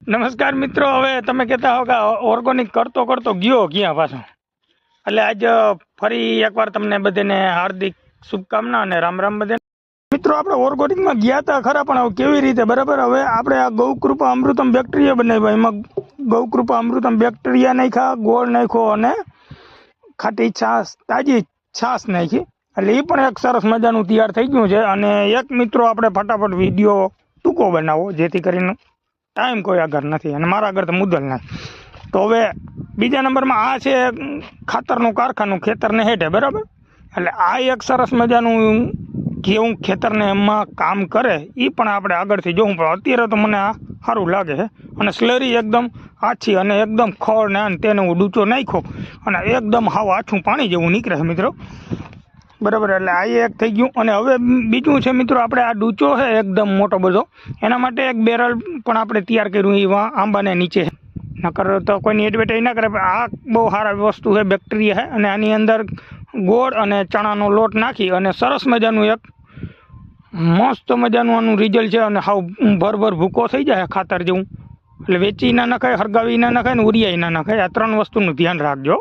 નમસ્કાર મિત્રો, હવે તમે કહેતા હો કે ઓર્ગેનિક કરતો કરતો ગયો ક્યાં પાછો, એટલે આજ ફરી એકવાર તમને બધાને હાર્દિક શુભકામના અને રામ રામ બધા મિત્રો. આપણે ઓર્ગેનિકમાં ગયા હતા ખરા, પણ હવે કેવી રીતે બરાબર. હવે આપણે આ ગૌકૃપા અમૃતમ બેક્ટેરિયા બનાવ્યા, એમાં ગૌકૃપા અમૃતમ બેક્ટેરિયા નાખ્યા, ગોળ નાખ્યો અને ખાટી છાશ, તાજી છાશ નાખી, એટલે એ પણ એક સરસ મજાનું તૈયાર થઈ ગયું છે. અને એક મિત્રો આપણે ફટાફટ વિડીયો ટૂંકો બનાવો, જેથી કરીને ટાઈમ કોઈ આગળ નથી અને મારા આગળ તો મુદ્દલ નથી. તો હવે બીજા નંબરમાં આ છે ખાતરનું કારખાનું, ખેતરને હેઠે બરાબર. એટલે આ એક સરસ મજાનું કેવું ખેતરને એમાં કામ કરે એ પણ આપણે આગળથી જોવું. પણ અત્યારે તો મને આ સારું લાગે છે. અને સ્લરી એકદમ આછી અને એકદમ ખળ ને આને તેને હું ડૂચો નાખ્યો અને એકદમ હાવ આછું પાણી જેવું નીકળે છે મિત્રો, બરાબર. એટલે આ એક થઈ ગયું. અને હવે બીજું છે મિત્રો, આપણે આ ડૂચો છે એકદમ મોટો બધો, એના માટે એક બેરલ પણ આપણે તૈયાર કર્યું એ આંબાને નીચે. નકર તો કોઈની એડવર્ટાઈઝ ના કરે, આ બહુ સારા વસ્તુ છે, બેક્ટેરિયા છે. અને આની અંદર ગોળ અને ચણાનો લોટ નાખી અને સરસ મજાનું એક મસ્ત મજાનું આનું રિઝલ્ટ છે. અને હાવ ભરભર ભૂકો થઈ જાય ખાતર જેવું. એટલે વેચી ના નખાય, હરગાવી ના નખાય ને ઉરિયાઈ ના નખાય. આ ત્રણ વસ્તુનું ધ્યાન રાખજો.